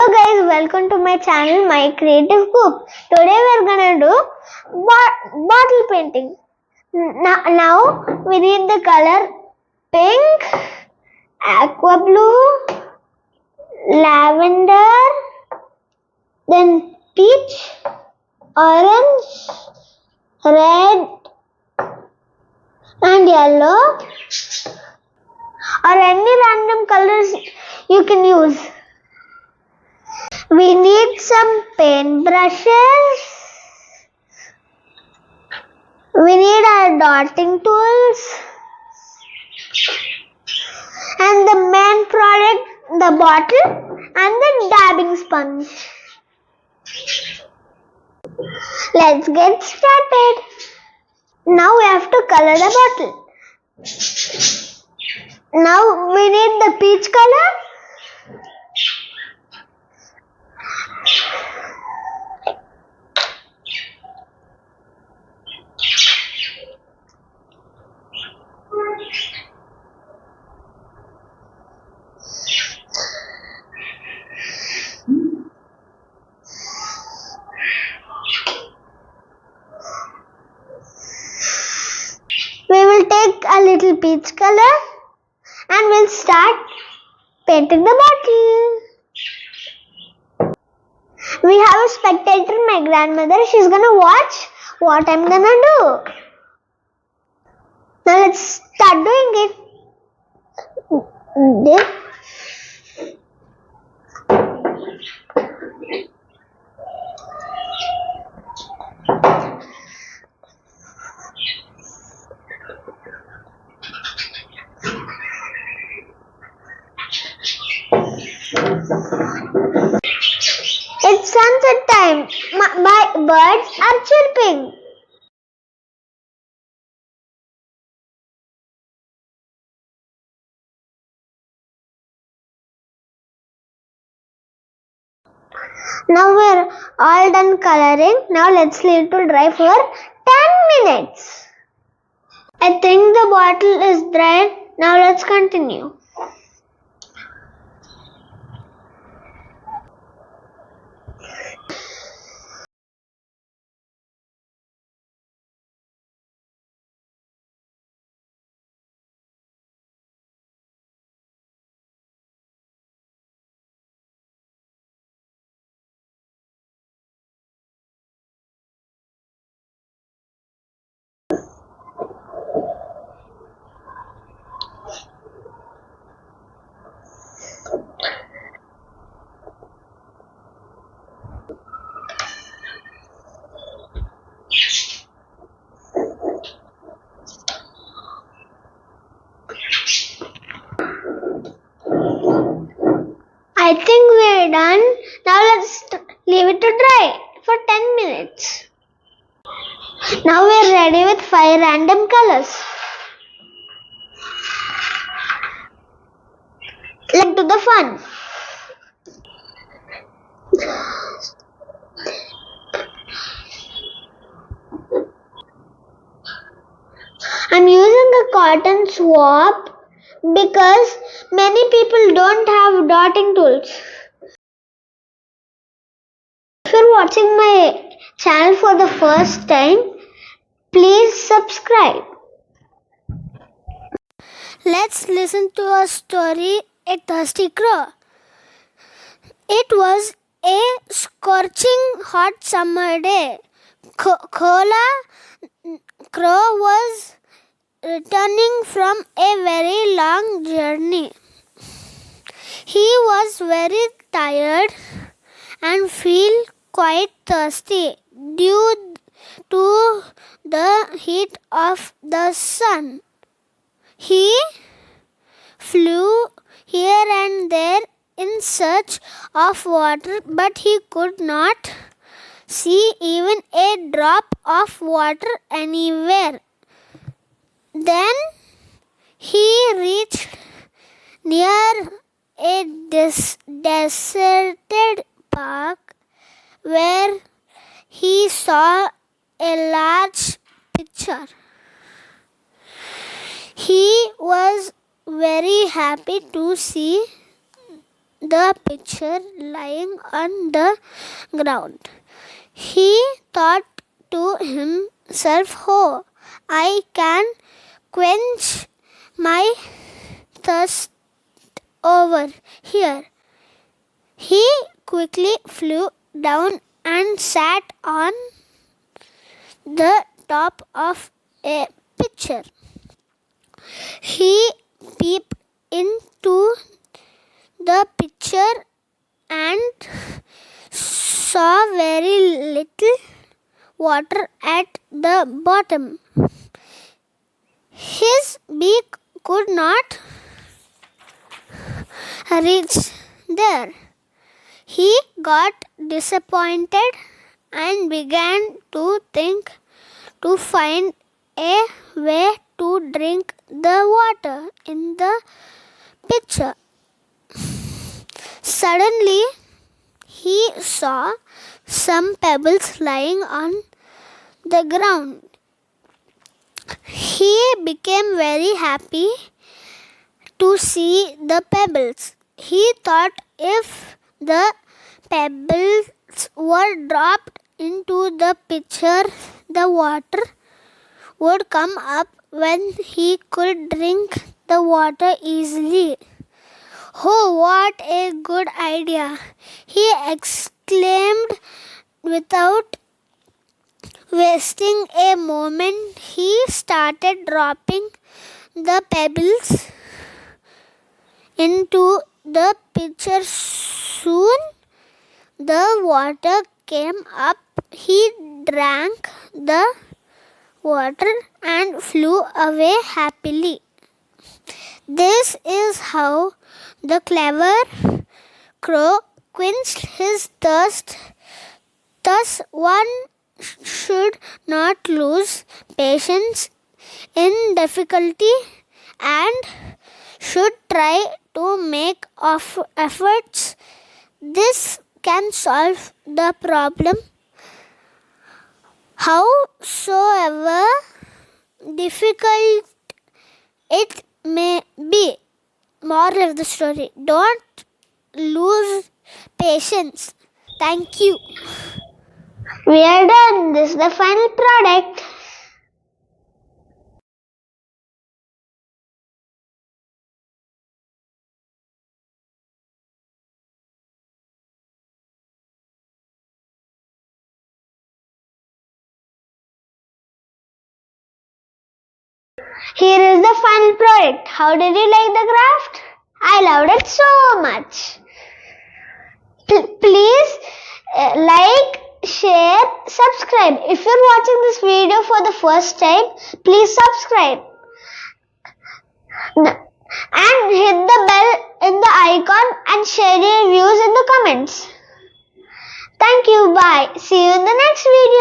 Guys, welcome to my channel, My Creative Coop. Today we're gonna do bottle painting. Now we need the color pink, aqua blue, lavender, then peach, orange, red and yellow, or any random colors you can use. We need some paint brushes. We need our dotting tools. And the main product, the bottle and the dabbing sponge. Let's get started. Now we have to color the bottle. Now we need the peach color. We will take a little peach color and we'll start painting the bottle. We have a spectator, my grandmother. She's gonna watch what I'm gonna do. Now let's start doing it. It's sunset time. My birds are chirping. Now we're all done coloring. Now let's leave it to dry for 10 minutes. I think the bottle is dry. Now let's continue. I think we're done. Now let's leave it to dry for 10 minutes. Now we're ready with 5 random colors. Let's do the fun. I'm using a cotton swab because many people don't have dotting tools. If you're watching my channel for the first time, please subscribe. Let's listen to a story, A Thirsty Crow. It was a scorching hot summer day. Kola Crow was returning from a very long journey. He was very tired and felt quite thirsty due to the heat of the sun. He flew here and there in search of water, but he could not see even a drop of water anywhere. Then he reached near a deserted park where he saw a large pitcher. He was very happy to see the pitcher lying on the ground. He thought to himself, "Oh, I can quench my thirst over here." He quickly flew down and sat on the top of a pitcher. He peeped into the pitcher and saw very little water at the bottom. His beak could not reach there. He got disappointed and began to think to find a way to drink the water in the pitcher. Suddenly, he saw some pebbles lying on the ground. He became very happy to see the pebbles. He thought if the pebbles were dropped into the pitcher, the water would come up when he could drink the water easily. "Oh, what a good idea!" he exclaimed. Without wasting a moment, he started dropping the pebbles into the pitcher. Soon the water came up. He drank the water and flew away happily. This is how the clever crow quenched his thirst. Thus, one should not lose patience in difficulty and should try to make efforts. This can solve the problem, howsoever difficult it may be. Moral of the story: don't lose patience. Thank you. We are done. This is the final product. Here is the final product. How did you like the craft? I loved it so much. Please like, share, subscribe. If you're watching this video for the first time, please subscribe. And hit the bell in the icon and share your views in the comments. Thank you. Bye. See you in the next video.